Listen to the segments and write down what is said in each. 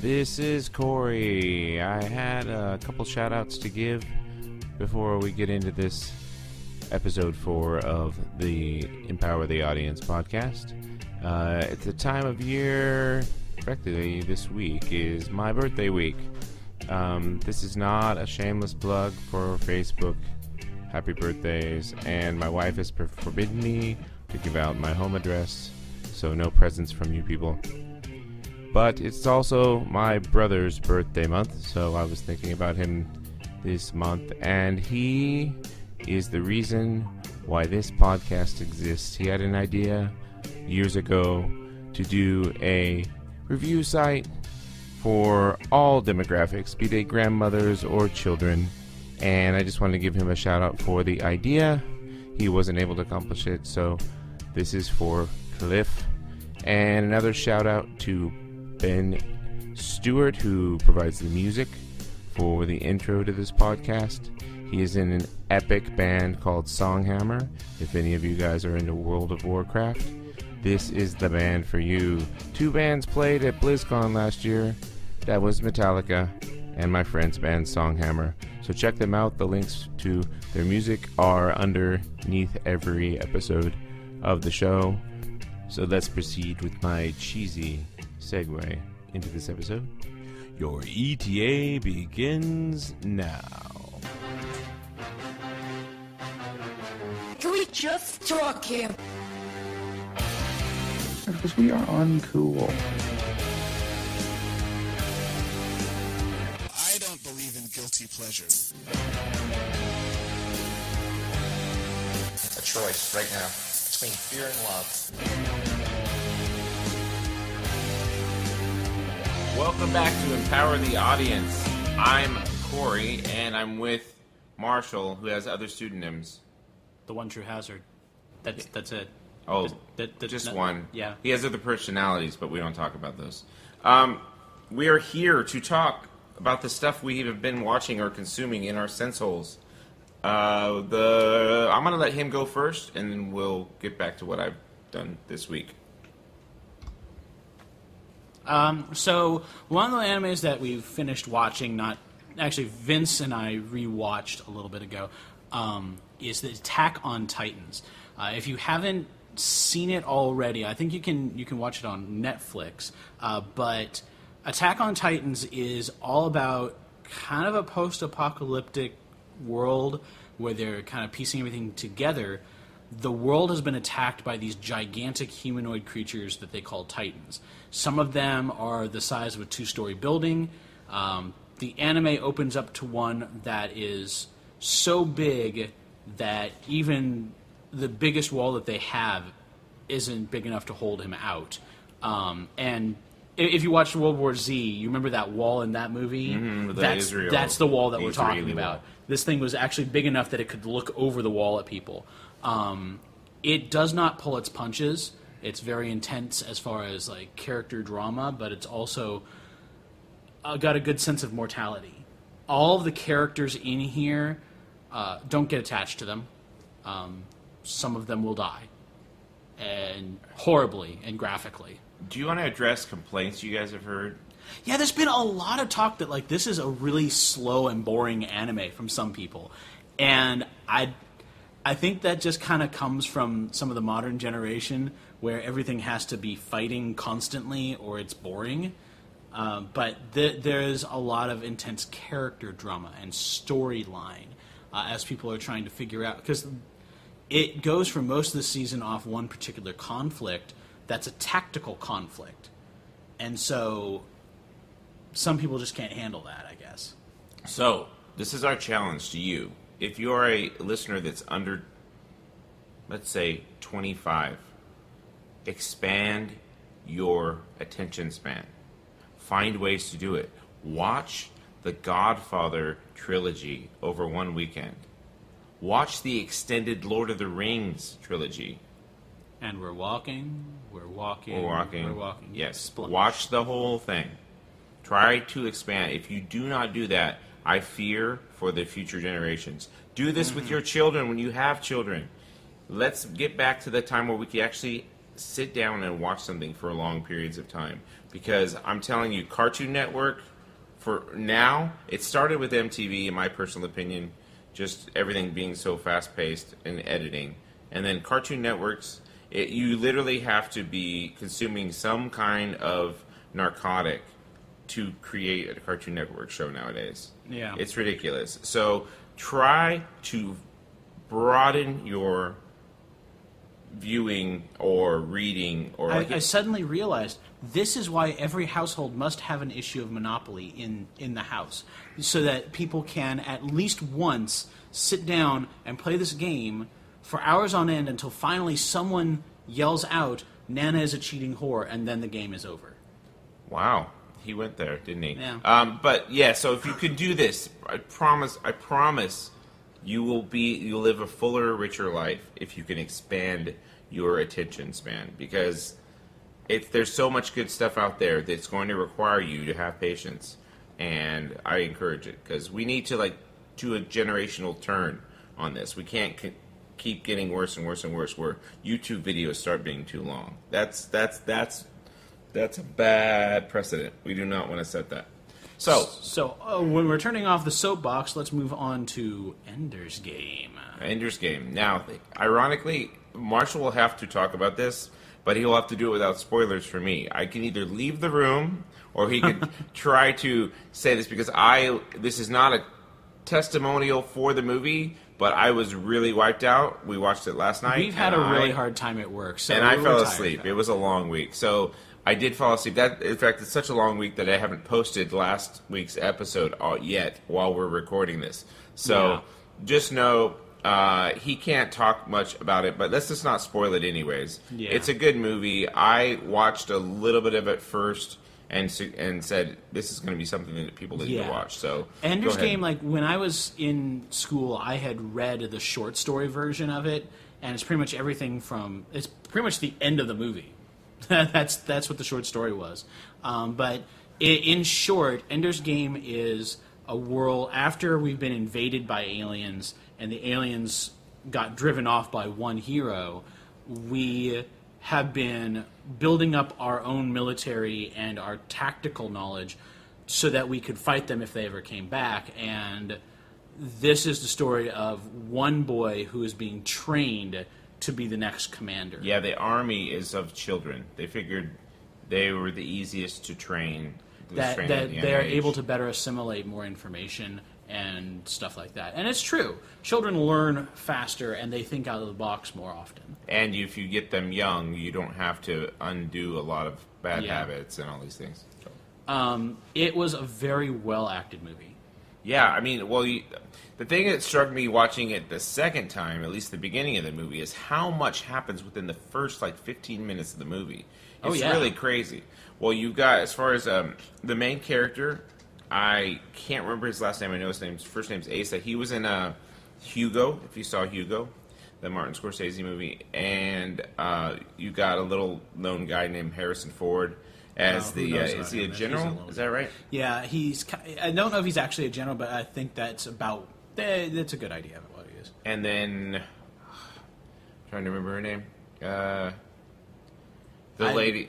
This is Corey. I had a couple shout-outs to give before we get into this episode 4 of the Empower the Audience podcast. It's the time of year, effectively this week, is my birthday week. This is not a shameless plug for Facebook. Happy birthdays. And my wife has forbidden me to give out my home address, so no presents from you people. But it's also my brother's birthday month, so I was thinking about him this month, and he is the reason why this podcast exists. He had an idea years ago to do a review site for all demographics, be they grandmothers or children, and I just wanted to give him a shout out for the idea. He wasn't able to accomplish it, so this is for Cliff. And another shout out to Ben Stewart, who provides the music for the intro to this podcast. He is in an epic band called Songhammer. If any of you guys are into World of Warcraft, this is the band for you. 2 bands played at BlizzCon last year. That was Metallica and my friend's band Songhammer. So check them out. The links to their music are underneath every episode of the show. So let's proceed with my cheesy segue into this episode. Your ETA begins now. Can we just talk here? Because we are uncool. I don't believe in guilty pleasure. A choice right now between fear and love. Welcome back to Empower the Audience. I'm Corey, and I'm with Marshall, who has other pseudonyms. The One True Hazard. That's it. Oh, Just just one. Yeah. He has other personalities, but we don't talk about those. We are here to talk about the stuff we have been watching or consuming in our sense holes. I'm going to let him go first, and then we'll get back to what I've done this week. So one of the animes that we've finished watching, Vince and I rewatched a little bit ago, is the Attack on Titans. If you haven't seen it already, I think you can watch it on Netflix. But Attack on Titans is all about kind of a post-apocalyptic world where they're kind of piecing everything together. The world has been attacked by these gigantic humanoid creatures that they call Titans. Some of them are the size of a 2-story building. The anime opens up to one that is so big that even the biggest wall that they have isn't big enough to hold him out. And if you watched World War Z, you remember that wall in that movie? That's the wall that we're talking about. Wall. This thing was actually big enough that it could look over the wall at people. It does not pull its punches. It's very intense as far as like character drama, but it's also got a good sense of mortality. All of the characters in here don't get attached to them. Some of them will die, and horribly and graphically. Do you want to address complaints you guys have heard? Yeah, there's been a lot of talk that like this is a really slow and boring anime from some people, and I think that just kind of comes from some of the modern generation where everything has to be fighting constantly or it's boring. But there's a lot of intense character drama and storyline as people are trying to figure out, because it goes for most of the season off one particular conflict that's a tactical conflict. And so some people just can't handle that, I guess. So, this is our challenge to you. If you are a listener that's under, let's say, 25, expand your attention span. Find ways to do it. Watch the Godfather trilogy over one weekend. Watch the extended Lord of the Rings trilogy. And we're walking. Yes. Splunge. Watch the whole thing. Try to expand. If you do not do that, I fear for the future generations. Do this with your children when you have children. Let's get back to the time where we can actually sit down and watch something for long periods of time. Because I'm telling you, Cartoon Network, for now, it started with MTV, in my personal opinion, just everything being so fast-paced and editing. And then Cartoon Networks, you literally have to be consuming some kind of narcotic to create a Cartoon Network show nowadays. Yeah. It's ridiculous. So try to broaden your viewing or reading. Or I suddenly realized this is why every household must have an issue of Monopoly in the house, so that people can at least once sit down and play this game for hours on end until finally someone yells out, "Nana is a cheating whore," and then the game is over. Wow. He went there, didn't he? Yeah. But yeah, so if you can do this, I promise you'll live a fuller, richer life if you can expand your attention span, because there's so much good stuff out there that's going to require you to have patience, and I encourage it, because we need to do a generational turn on this. We can't keep getting worse and worse and worse, where YouTube videos start being too long. That's a bad precedent. We do not want to set that. So when we're turning off the soapbox, let's move on to Ender's Game. Ender's Game. Now, ironically, Marshall will have to talk about this, but he'll have to do it without spoilers for me. I can either leave the room, or he could try to say this, because this is not a testimonial for the movie, but I was really wiped out. We watched it last night. We've had a really hard time at work, and I fell asleep. It was a long week, so I did fall asleep. In fact, it's such a long week that I haven't posted last week's episode yet while we're recording this. So just know he can't talk much about it, but let's just not spoil it anyways. Yeah. It's a good movie. I watched a little bit of it first and said, this is going to be something that people need to watch. So Ender's Game, when I was in school, I had read the short story version of it, and it's pretty much it's pretty much the end of the movie. That's what the short story was. But in short, Ender's Game is a world after we've been invaded by aliens, and the aliens got driven off by one hero. We have been building up our own military and our tactical knowledge so that we could fight them if they ever came back. And this is the story of one boy who is being trained to be the next commander. Yeah, the army is of children. They figured they were the easiest to train. That they're able to better assimilate more information and stuff like that. And it's true. Children learn faster, and they think out of the box more often. And if you get them young, you don't have to undo a lot of bad habits and all these things. It was a very well-acted movie. Yeah, I mean, the thing that struck me watching it the second time, at least the beginning of the movie, is how much happens within the first 15 minutes of the movie. It's really crazy. Well, you've got, as far as the main character, I can't remember his last name. I know his first name's Asa. He was in Hugo, if you saw Hugo, the Martin Scorsese movie. And you got a little known guy named Harrison Ford as is he a general? Is that right? Yeah, I don't know if he's actually a general, but I think that's a good idea of what he is. And then, I'm trying to remember her name. The lady.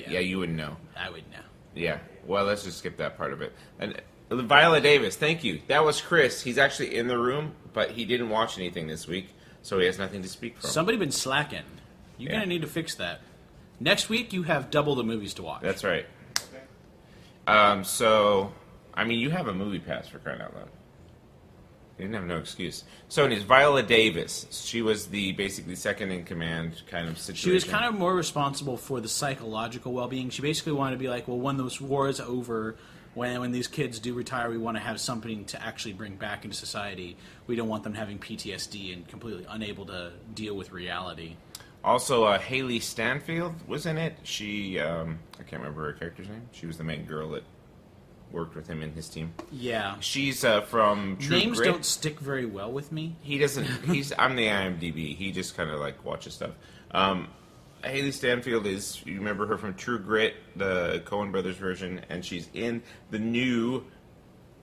Yeah, you wouldn't know. I would know. Yeah. Well, let's just skip that part of it. And Viola Davis, thank you. That was Chris. He's actually in the room, but he didn't watch anything this week, so he has nothing to speak from. Somebody been slacking. You're going to need to fix that. Next week, you have double the movies to watch. That's right. Okay. So, I mean, you have a movie pass, for crying out loud. You didn't have no excuse. So it is Viola Davis. She was the basically second in command kind of situation. She was kind of more responsible for the psychological well-being. She basically wanted to be like, well, when this war is over, when these kids do retire, we want to have something to actually bring back into society. We don't want them having PTSD and completely unable to deal with reality. Also, Haley Stanfield was in it. She, I can't remember her character's name. She was the main girl that worked with him in his team. Yeah. She's from True Names Grit. don't stick very well with me. He doesn't. I'm the IMDb. He just kind of watches stuff. Haley Stanfield you remember her from True Grit, the Coen Brothers version, and she's in the new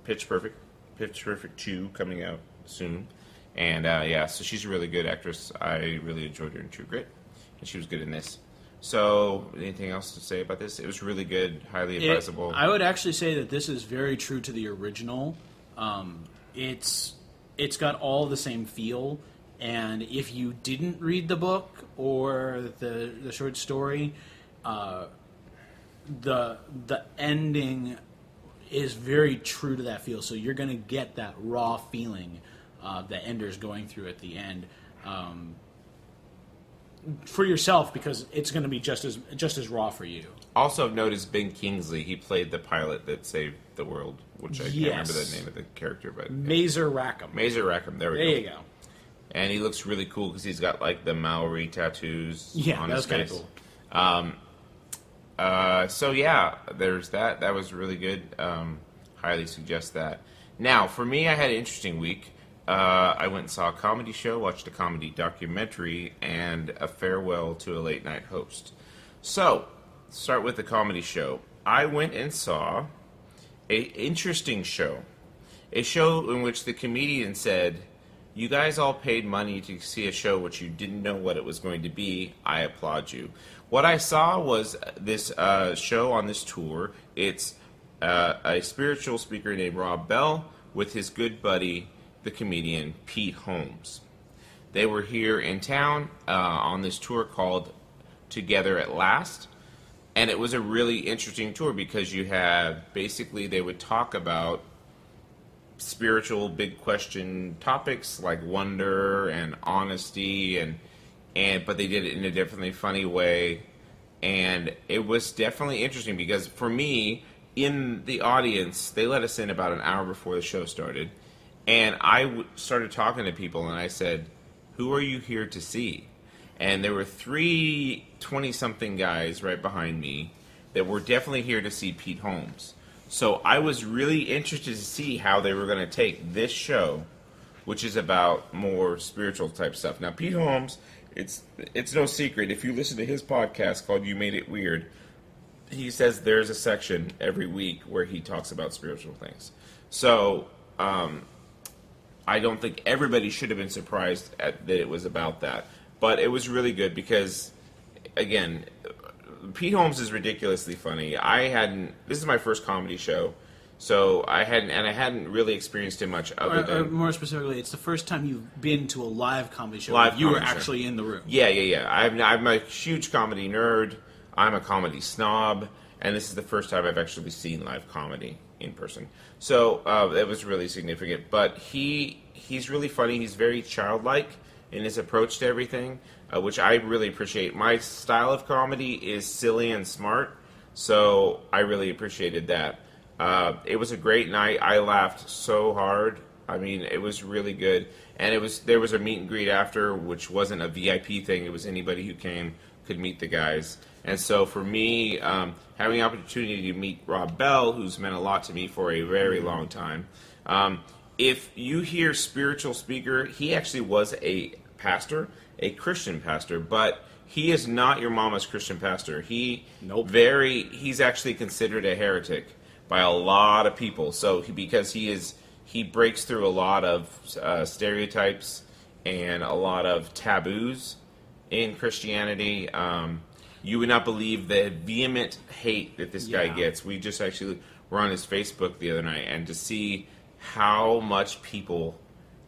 Pitch Perfect 2 coming out soon. And so she's a really good actress. I really enjoyed her in True Grit, and she was good in this. So, anything else to say about this? It was really good, highly advisable. I would actually say that this is very true to the original. It's got all the same feel, and if you didn't read the book or the short story, the ending is very true to that feel. So you're going to get that raw feeling that Ender's going through at the end. For yourself, because it's going to be just as raw for you. Also of note is Ben Kingsley. He played the pilot that saved the world, which I can't remember the name of the character, but Mazer Rackham. Mazer Rackham. There we go. There you go. And he looks really cool because he's got like the Maori tattoos on his face. Kind of cool. So yeah, there's that. That was really good. Highly suggest that. Now, for me, I had an interesting week. I went and saw a comedy show, watched a comedy documentary, and a farewell to a late-night host. So, start with the comedy show. I went and saw an interesting show. A show in which the comedian said, "You guys all paid money to see a show which you didn't know what it was going to be. I applaud you." What I saw was this show on this tour. It's a spiritual speaker named Rob Bell with his good buddy, the comedian Pete Holmes. They were here in town on this tour called Together at Last, and it was a really interesting tour because you have, basically they would talk about spiritual big question topics like wonder and honesty, but they did it in a definitely funny way, and it was definitely interesting because for me, in the audience, they let us in about an hour before the show started. And I started talking to people, and I said, "Who are you here to see?" And there were 3 20-something guys right behind me that were definitely here to see Pete Holmes. So I was really interested to see how they were going to take this show, which is about more spiritual type stuff. Now, Pete Holmes, it's no secret. If you listen to his podcast called You Made It Weird, he says there's a section every week where he talks about spiritual things. So, I don't think everybody should have been surprised that it was about that. But it was really good because, again, Pete Holmes is ridiculously funny. This is my first comedy show, so I hadn't really experienced him much other than... Or more specifically, it's the first time you've been to a live comedy show. You were actually in the room. Yeah. I'm a huge comedy nerd. I'm a comedy snob, and this is the first time I've actually seen live comedy in person. So it was really significant. But he's really funny. He's very childlike in his approach to everything, which I really appreciate. My style of comedy is silly and smart, so I really appreciated that. It was a great night. I laughed so hard. I mean, it was really good. And there was a meet and greet after, which wasn't a VIP thing. It was anybody who came could meet the guys. And so for me, having the opportunity to meet Rob Bell, who's meant a lot to me for a very long time, if you hear spiritual speaker, he actually was a pastor, a Christian pastor, but he is not your mama's Christian pastor. He's actually considered a heretic by a lot of people. So because he breaks through a lot of stereotypes and a lot of taboos in Christianity. You would not believe the vehement hate that this guy gets. We just actually were on his Facebook the other night, and to see how much people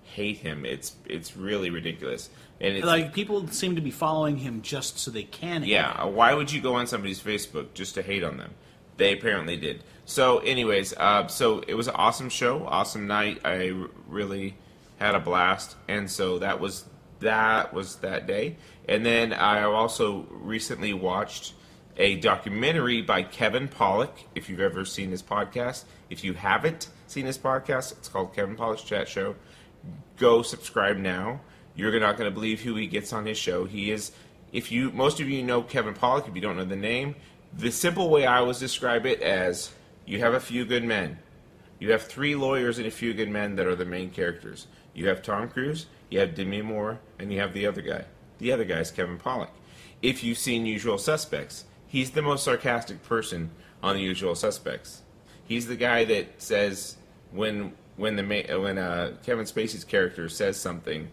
hate him, it's really ridiculous. And it's like, people seem to be following him just so they can hate him. Why would you go on somebody's Facebook just to hate on them? They apparently did. So anyways, so it was an awesome show, awesome night. I really had a blast, and so that was that day. And then I also recently watched a documentary by Kevin Pollak, if you've ever seen his podcast. If you haven't seen his podcast, it's called Kevin Pollak's Chat Show. Go subscribe now. You're not going to believe who he gets on his show. He is, most of you know Kevin Pollak, if you don't know the name, the simple way I always describe it as, you have a few good men. You have 3 lawyers and a few good men that are the main characters. You have Tom Cruise, you have Demi Moore, and you have the other guy. The other guy is Kevin Pollak. If you've seen Usual Suspects, he's the most sarcastic person on The Usual Suspects. He's the guy that says when Kevin Spacey's character says something,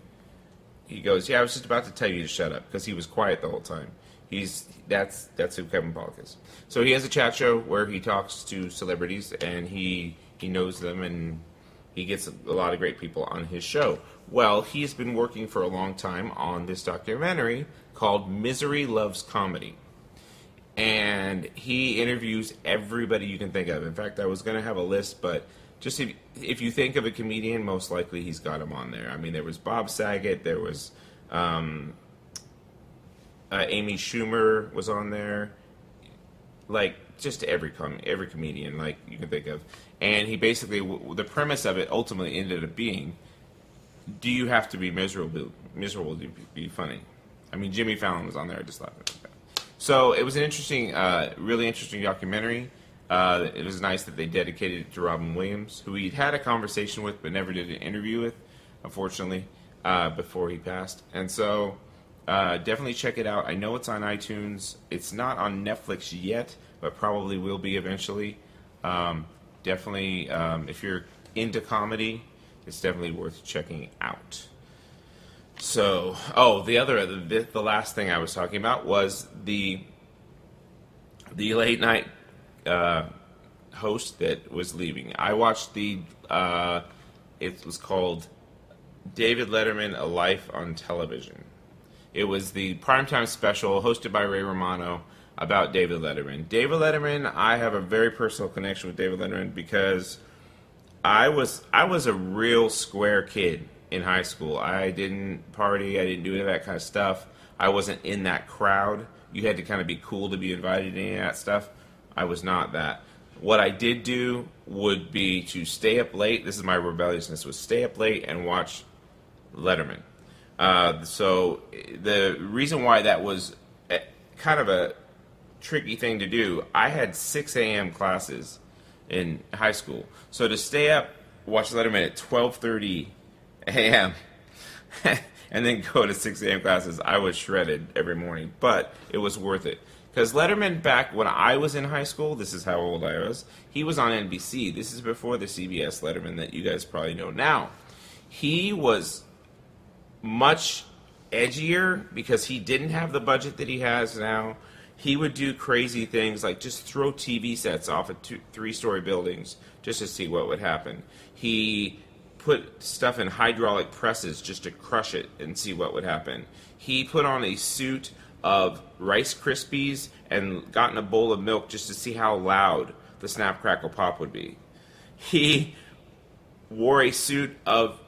he goes, "Yeah, I was just about to tell you to shut up," because he was quiet the whole time. That's who Kevin Pollak is. So he has a chat show where he talks to celebrities, and he knows them, and he gets a lot of great people on his show. Well, he's been working for a long time on this documentary called Misery Loves Comedy. And he interviews everybody you can think of. In fact, I was going to have a list, but just if you think of a comedian, most likely he's got him on there. I mean, there was Bob Saget, there was Amy Schumer was on there, like just every comedian like you can think of. And he basically, the premise of it ultimately ended up being, do you have to be miserable to be funny? I mean, Jimmy Fallon was on there. I just laughed at that. So it was an interesting, really interesting documentary. It was nice that they dedicated it to Robin Williams, who he'd had a conversation with but never did an interview with, unfortunately, before he passed. And so definitely check it out. I know it's on iTunes. It's not on Netflix yet, but probably will be eventually. Definitely, if you're into comedy, it's definitely worth checking out. So, the last thing I was talking about was the late night host that was leaving. I watched it was called David Letterman, A Life on Television. It was the primetime special hosted by Ray Romano about David Letterman. David Letterman, I have a very personal connection with David Letterman because I was a real square kid in high school. I didn't party. I didn't do any of that kind of stuff. I wasn't in that crowd. You had to kind of be cool to be invited to any of that stuff. I was not that. What I did do would be to stay up late. This is my rebelliousness, was stay up late and watch Letterman. So the reason why that was kind of a tricky thing to do, I had 6 a.m. classes in high school. So to stay up, watch Letterman at 12:30 a.m. and then go to 6 a.m. classes, I was shredded every morning. But it was worth it. Because Letterman, back when I was in high school, this is how old I was, he was on NBC. This is before the CBS Letterman that you guys probably know now. He was much edgier because he didn't have the budget that he has now. He would do crazy things like just throw TV sets off of 3-story buildings just to see what would happen. He put stuff in hydraulic presses just to crush it and see what would happen. He put on a suit of Rice Krispies and got in a bowl of milk just to see how loud the Snap Crackle Pop would be. He wore a suit of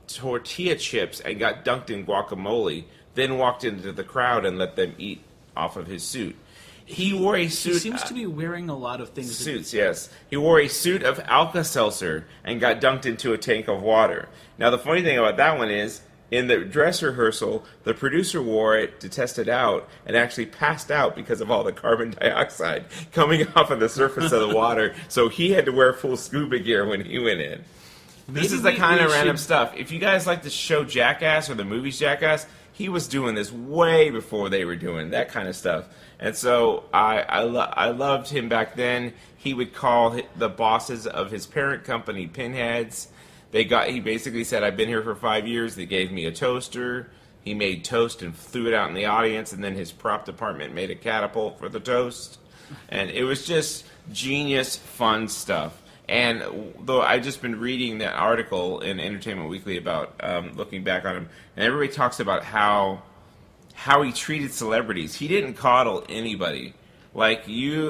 tortilla chips and got dunked in guacamole, then walked into the crowd and let them eat off of his suit. He wore a suit... He seems to be wearing a lot of things. Suits, yes. He wore a suit of Alka-Seltzer and got dunked into a tank of water. Now, the funny thing about that one is, in the dress rehearsal, the producer wore it to test it out and actually passed out because of all the carbon dioxide coming off of the surface of the water. So he had to wear full scuba gear when he went in. This is the kind of random stuff. If you guys like the show Jackass or the movies Jackass, he was doing this way before they were doing that kind of stuff. And so I loved him back then. He would call the bosses of his parent company pinheads. He basically said, I've been here for 5 years. They gave me a toaster. He made toast and threw it out in the audience, and then his prop department made a catapult for the toast. And it was just genius, fun stuff. And though I've just been reading that article in Entertainment Weekly about looking back on him, and everybody talks about how he treated celebrities. He didn't coddle anybody. He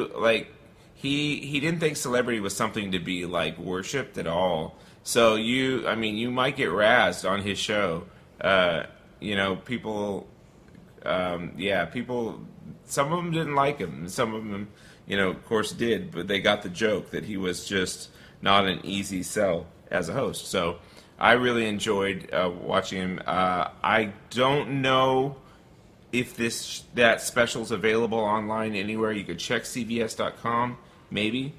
didn't think celebrity was something to be worshipped at all. So you might get razzed on his show. People, some of them didn't like him. Some of them, of course did, but they got the joke that he was just not an easy sell as a host. So I really enjoyed watching him. I don't know if that special's available online anywhere. You could check CBS.com, maybe.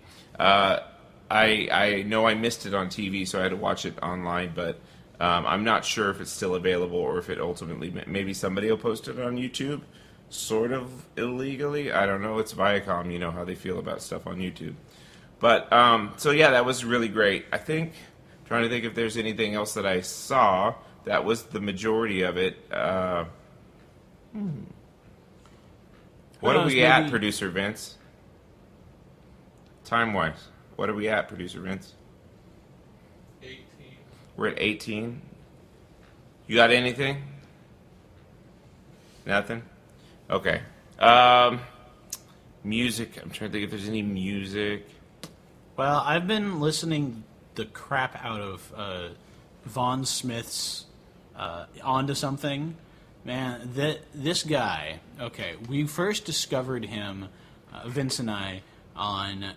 I know I missed it on TV, so I had to watch it online, but I'm not sure if it's still available or if it ultimately, maybe somebody will post it on YouTube, sort of illegally. I don't know. It's Viacom. You know how they feel about stuff on YouTube. But, that was really great. Trying to think if there's anything else that I saw. That was the majority of it. What Who are knows, we at, maybe- Producer Vince? Time-wise. What are we at, Producer Vince? 18. We're at 18. You got anything? Nothing? Okay. Music. I'm trying to think if there's any music. Well, I've been listening the crap out of Vaughn Smith's Onto Something. Man, this guy, okay, we first discovered him, Vince and I, on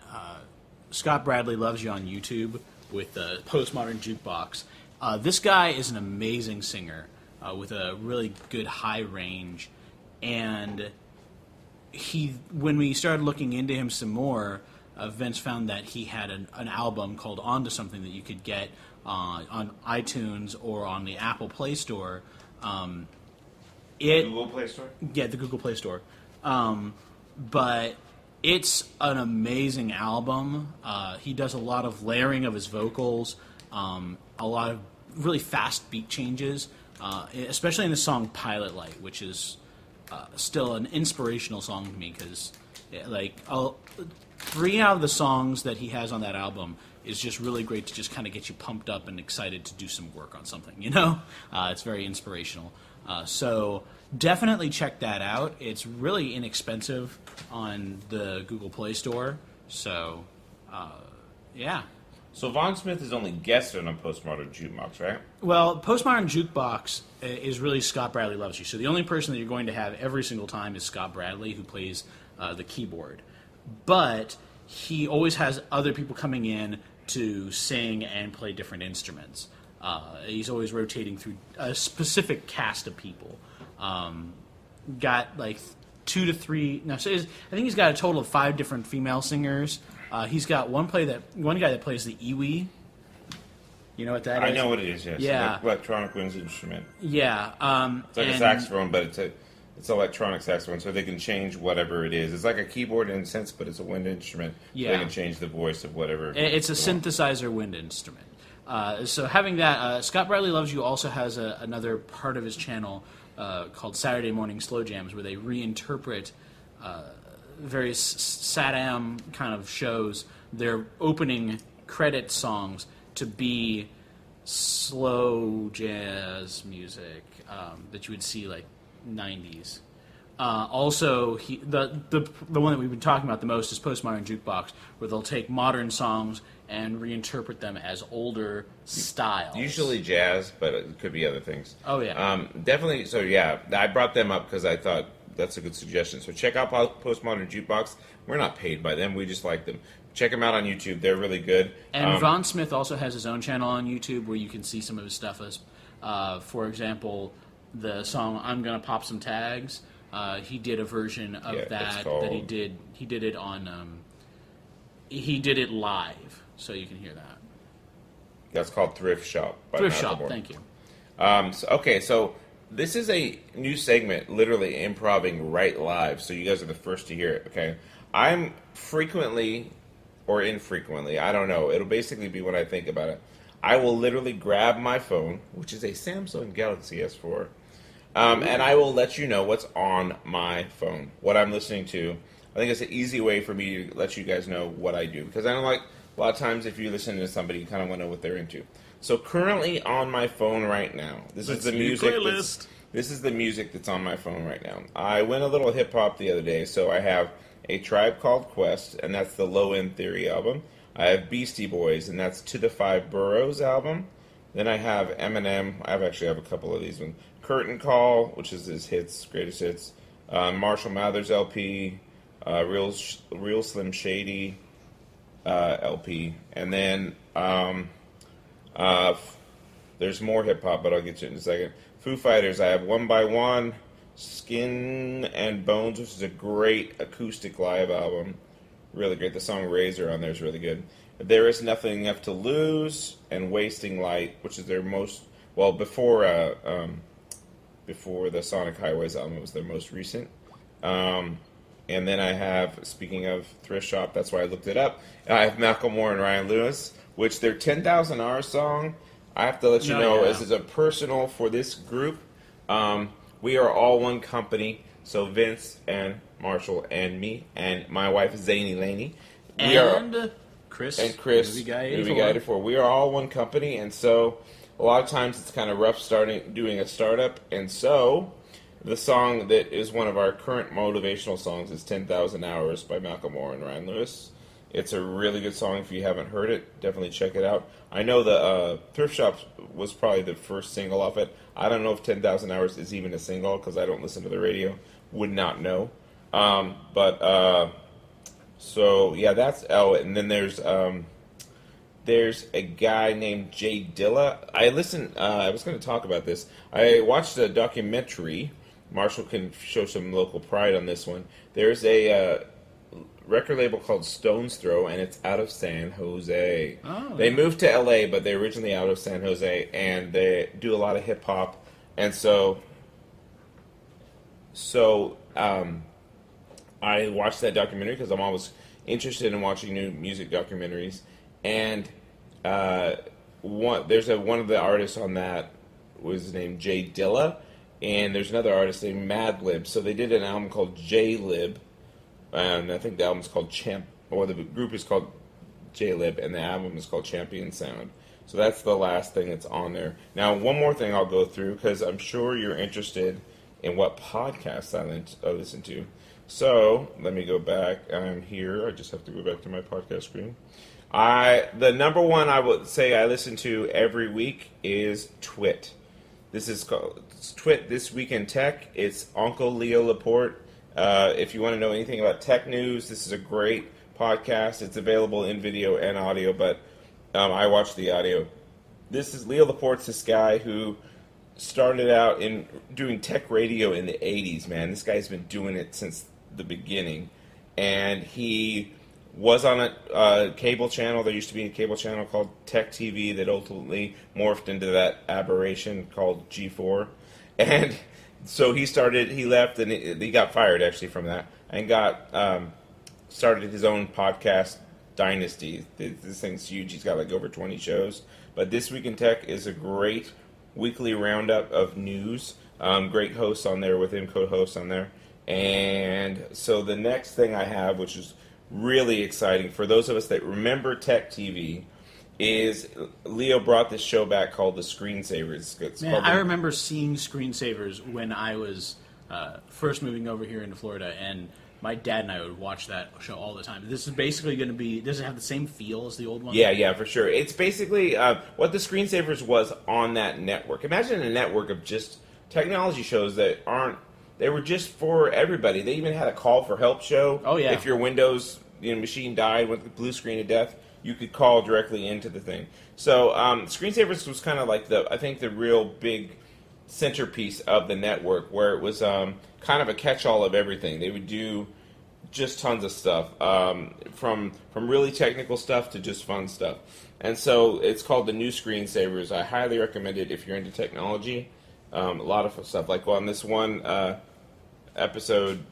Scott Bradley Loves You on YouTube with the Postmodern Jukebox. This guy is an amazing singer with a really good high range, and when we started looking into him some more, Vince found that he had an album called Onto Something that you could get on iTunes or on the Apple Play Store. Google Play Store? Yeah, the Google Play Store. But it's an amazing album. He does a lot of layering of his vocals, a lot of really fast beat changes, especially in the song Pilot Light, which is still an inspirational song to me because, like, 3 out of the songs that he has on that album is just really great to just kind of get you pumped up and excited to do some work on something, you know? It's very inspirational. So definitely check that out. It's really inexpensive on the Google Play Store. So, yeah. So Vaughn Smith is only guested on Postmodern Jukebox, right? Well, Postmodern Jukebox is really Scott Bradley Loves You. So the only person that you're going to have every single time is Scott Bradley, who plays the keyboard. But he always has other people coming in to sing and play different instruments. He's always rotating through a specific cast of people. Got like 2 to 3. No, so I think he's got a total of 5 different female singers. He's got one guy that plays the iwi. You know what that is? I know what it is. Yes. Yeah. Electronic wind instrument. Yeah. It's like a saxophone, but it's electronic saxophone, so they can change whatever it is. It's like a keyboard in a sense, but it's a wind instrument. Yeah. So they can change the voice of whatever. It's a synthesizer wind instrument. So having that, Scott Bradley Loves You also has another part of his channel called Saturday Morning Slow Jams, where they reinterpret various Saddam kind of shows, their opening credit songs to be slow jazz music that you would see like 90s. Also, the one that we've been talking about the most is Postmodern Jukebox, where they'll take modern songs and reinterpret them as older styles. Usually jazz, but it could be other things. Oh, yeah. Definitely. So, yeah, I brought them up because I thought that's a good suggestion. So check out Postmodern Jukebox. We're not paid by them. We just like them. Check them out on YouTube. They're really good. And Vaughn Smith also has his own channel on YouTube where you can see some of his stuff. For example, the song "I'm Gonna Pop Some Tags." He did a version of that he did. He did it on. He did it live, so you can hear that. That's called Thrift Shop. Thrift Shop. Thank you. So this is a new segment, literally improvising right live. So you guys are the first to hear it. Okay, I'm frequently or infrequently, I don't know. It'll basically be when I think about it. I will literally grab my phone, which is a Samsung Galaxy S4. And I will let you know what's on my phone, what I'm listening to. I think it's an easy way for me to let you guys know what I do. Because I know, like, a lot of times if you listen to somebody, you kind of want to know what they're into. So currently on my phone right now, this is the music that's on my phone right now. I went a little hip-hop the other day, so I have A Tribe Called Quest, and that's the Low End Theory album. I have Beastie Boys, and that's To the Five Boroughs album. Then I have Eminem. I actually have a couple of these ones. Curtain Call, which is his greatest hits. Marshall Mathers LP, Real Slim Shady LP, and then there's more hip hop, but I'll get to it in a second. Foo Fighters. I have One by One, Skin and Bones, which is a great acoustic live album, really great. The song Razor on there is really good. There Is Nothing Left to Lose, and Wasting Light, which is their most before the Sonic Highways album, it was their most recent. And then I have, speaking of Thrift Shop, that's why I looked it up, I have Macklemore and Ryan Lewis, which their 10,000 Hours song, I have to let you know, this is a personal for this group. We are all one company, so Vince and Marshall, and me, and my wife, Zany Laney. Chris. Movie Guy 84. We are all one company, and so a lot of times it's kind of rough doing a startup, and so the song that is one of our current motivational songs is 10,000 Hours by Malcolm Moore and Ryan Lewis. It's a really good song. If you haven't heard it, definitely check it out. I know the Thrift Shop was probably the first single off it. I don't know if 10,000 Hours is even a single because I don't listen to the radio. Would not know. So yeah, that's and then there's a guy named Jay Dilla. I was going to talk about this. I watched a documentary. Marshall can show some local pride on this one. There's a record label called Stone's Throw, and it's out of San Jose. Oh, they moved to LA, but they're originally out of San Jose, and they do a lot of hip hop. And so I watched that documentary because I'm always interested in watching new music documentaries. And one of the artists on that was named Jay Dilla, and there's another artist named Madlib. So they did an album called J-Lib, and I think the album's called the group is called J-Lib, and the album is called Champion Sound. So that's the last thing that's on there. Now, one more thing I'll go through, because I'm sure you're interested in what podcasts I listen to. So, let me go back. I'm here. I just have to go back to my podcast screen. The number one I would say I listen to every week is Twit. This is called Twit This Week in Tech. It's Uncle Leo Laporte. If you want to know anything about tech news, this is a great podcast. It's available in video and audio, but I watch the audio. This is Leo Laporte's this guy who started out in doing tech radio in the 80s, man. This guy's been doing it since the beginning. And he was on a cable channel. There used to be a cable channel called Tech TV that ultimately morphed into that aberration called G4. And so he left, and he got fired, actually, from that, and started his own podcast, Dynasty. This thing's huge. He's got like over 20 shows. But This Week in Tech is a great weekly roundup of news. Great hosts on there with him, co-hosts on there. And so the next thing I have, which is really exciting for those of us that remember Tech TV, is Leo brought this show back called The Screensavers. I remember seeing Screensavers when I was first moving over here into Florida, and my dad and I would watch that show all the time. This is basically going to be, does it have the same feel as the old one? Yeah, for sure. It's basically what The Screensavers was on that network. Imagine a network of just technology shows that they were just for everybody. They even had a call for help show. Oh, yeah. If your Windows machine died with the blue screen of death, you could call directly into the thing. So Screensavers was kind of like the real big centerpiece of the network, where it was kind of a catch-all of everything. They would do just tons of stuff, from really technical stuff to just fun stuff. And so it's called The New Screensavers. I highly recommend it if you're into technology. A lot of stuff. Like on this one episode,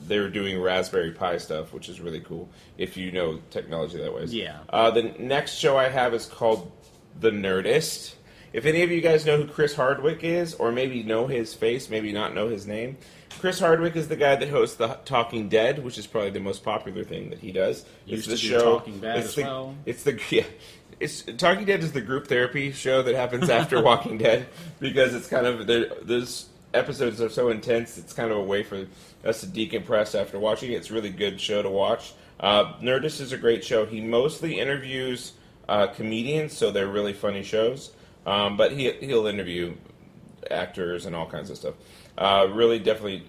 they were doing Raspberry Pi stuff, which is really cool if you know technology that way. Yeah. The next show I have is called The Nerdist. If any of you guys know who Chris Hardwick is, or maybe know his face, maybe not know his name, Chris Hardwick is the guy that hosts the Talking Dead, which is probably the most popular thing that he does. It's the show. Talking Dead as well. Talking Dead is the group therapy show that happens after Walking Dead, because it's kind of those episodes are so intense. It's kind of a way for us to decompress after watching it. It's a really good show to watch. Nerdist is a great show. He mostly interviews comedians, so they're really funny shows. But he'll interview actors and all kinds of stuff. Really, definitely,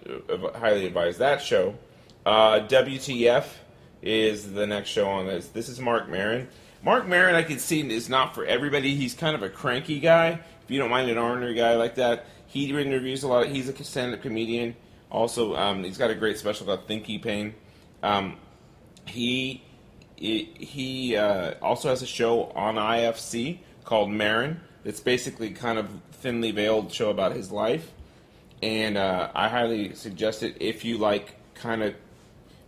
highly advise that show. WTF is the next show on this. This is Mark Maron. Mark Maron, I can see, is not for everybody. He's kind of a cranky guy. If you don't mind an ornery guy like that, he interviews a lot. He's a stand-up comedian. Also, he's got a great special called Thinky Pain. He also has a show on IFC called Maron. It's basically kind of thinly veiled show about his life. And I highly suggest it if you like kind of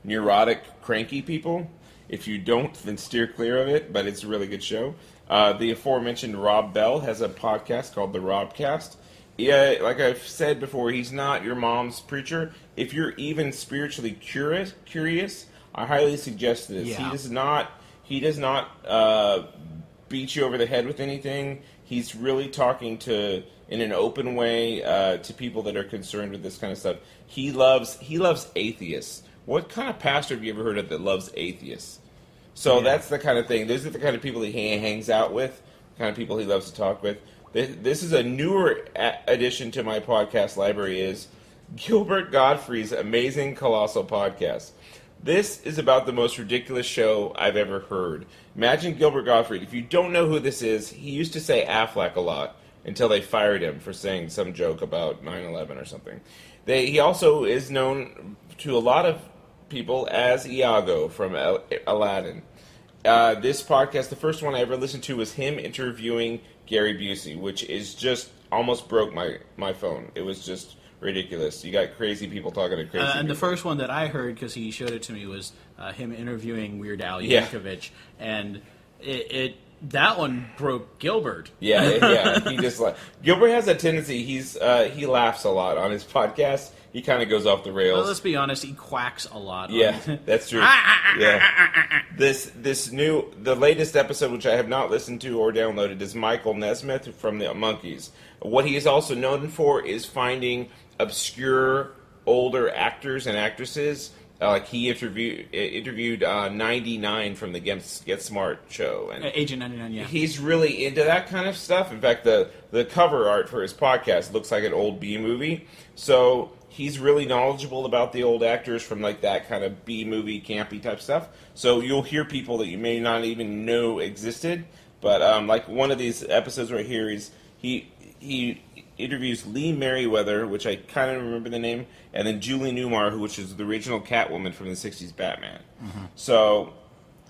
neurotic, cranky people. If you don't, then steer clear of it, but it's a really good show. The aforementioned Rob Bell has a podcast called The Robcast. yeah, like I've said before, he's not your mom's preacher. If you're even spiritually curious, I highly suggest this. Yeah. He does not beat you over the head with anything. He's really talking in an open way to people that are concerned with this kind of stuff. He loves atheists. What kind of pastor have you ever heard of that loves atheists? So that's the kind of thing. Those are the kind of people he hangs out with, the kind of people he loves to talk with. This is a newer addition to my podcast library, is Gilbert Gottfried's Amazing Colossal Podcast. This is about the most ridiculous show I've ever heard. Imagine Gilbert Gottfried. If you don't know who this is, he used to say Affleck a lot until they fired him for saying some joke about 9/11 or something. He also is known to a lot of people as Iago from Aladdin. This podcast, the first one I ever listened to, was him interviewing Gary Busey, which is just almost broke my phone. It was just ridiculous. You got crazy people talking to crazy and people. the first one that I heard, because he showed it to me, was him interviewing Weird Al Yeah. Yankovic, and that one broke Gilbert. Yeah. He just Gilbert has a tendency. He laughs a lot on his podcast. He kind of goes off the rails. Well, let's be honest, he quacks a lot. Yeah, that's true. Yeah. The latest episode, which I have not listened to or downloaded, is Michael Nesmith from the Monkees. What he is also known for is finding obscure older actors and actresses. Like he interviewed 99 from the Get Smart show, and Agent 99. Yeah, he's really into that kind of stuff. In fact, the cover art for his podcast looks like an old B movie. So he's really knowledgeable about the old actors from like that kind of B movie campy type stuff. So you'll hear people that you may not even know existed. But like one of these episodes right here is he interviews Lee Merriweather, which I kind of remember the name, and then Julie Newmar, which is the original Catwoman from the 60s Batman. Mm-hmm. So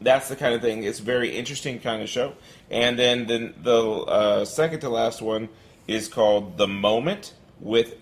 that's the kind of thing. It's a very interesting kind of show. And then the second to last one is called The Moment with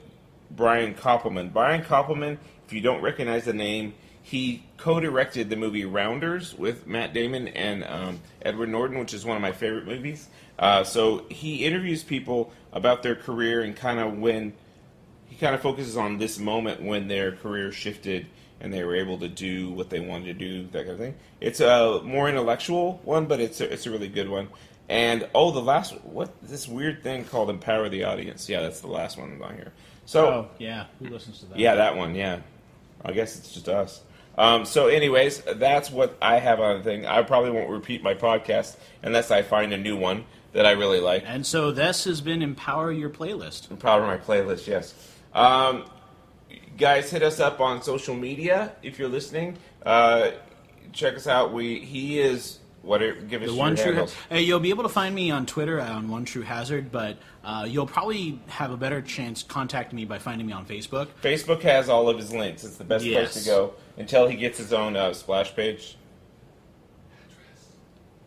Brian Koppelman. Brian Koppelman, if you don't recognize the name, he co-directed the movie Rounders with Matt Damon and Edward Norton, which is one of my favorite movies. So he interviews people about their career and kind of focuses on this moment when their career shifted and they were able to do what they wanted to do, that kind of thing. It's a more intellectual one, but it's a really good one. And the last, this weird thing called Empower the Audience. Yeah, that's the last one on here. So yeah, who listens to that? Yeah, that one. Yeah, I guess it's just us. So, anyways, that's what I have on the thing. I probably won't repeat my podcast unless I find a new one that I really like. And so this has been Empower Your Playlist. Empower my playlist, yes. Guys, hit us up on social media if you're listening. Check us out. He is... give us The your One True handles. Hey, you'll be able to find me on Twitter on One True Hazard, but you'll probably have a better chance contacting me by finding me on Facebook. Facebook has all of his links. It's the best place to go until he gets his own splash page.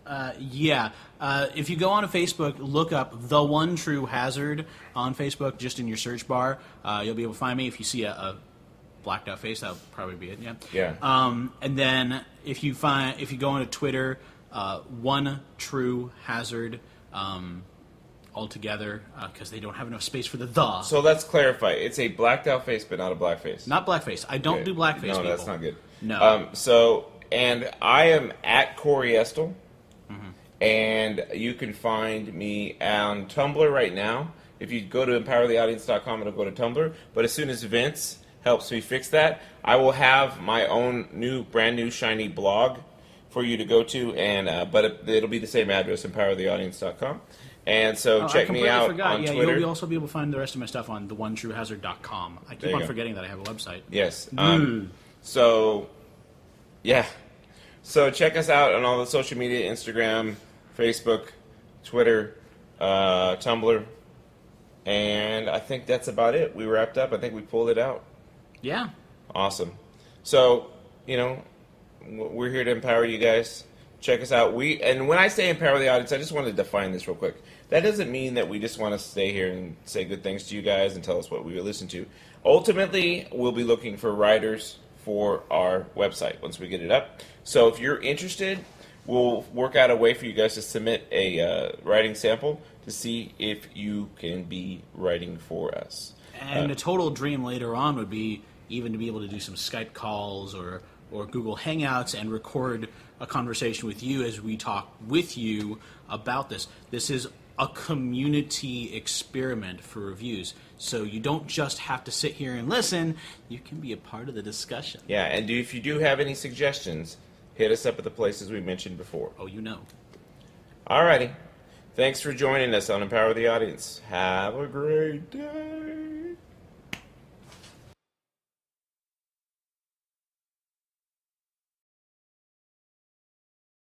If you go on to Facebook, look up The One True Hazard on Facebook, just in your search bar. You'll be able to find me. If you see a blacked out face, that'll probably be it. Yeah. And then if you go onto Twitter, One True Hazard, all together, because they don't have enough space for the. So let's clarify. It's a blacked out face, but not a black face. Not blackface. I don't do blackface. No, people. that's not good. No. And I am at Corey Estel, and you can find me on Tumblr right now. If you go to empowertheaudience.com, it'll go to Tumblr. But as soon as Vince helps me fix that, I will have my own brand new shiny blog for you to go to, and but it'll be the same address, empowertheaudience.com. And so check me out on Twitter. You'll also be able to find the rest of my stuff on theonetruehazard.com. I keep on forgetting that I have a website. Yes. So, yeah. So check us out on all the social media, Instagram, Facebook, Twitter, Tumblr. And I think that's about it. We wrapped up. I think we pulled it out. Yeah. Awesome. So, we're here to empower you guys. Check us out. And when I say empower the audience, I just want to define this real quick. That doesn't mean that we just want to stay here and say good things to you guys and tell us what we will listen to. Ultimately, we'll be looking for writers for our website once we get it up. So if you're interested, we'll work out a way for you guys to submit a writing sample to see if you can be writing for us. And a total dream later on would be even to be able to do some Skype calls or Google Hangouts and record a conversation with you as we talk with you about this. This is a community experiment for reviews. So you don't just have to sit here and listen. You can be a part of the discussion. Yeah, and if you do have any suggestions, hit us up at the places we mentioned before. Oh, you know. Alrighty. Thanks for joining us on Empower the Audience. Have a great day.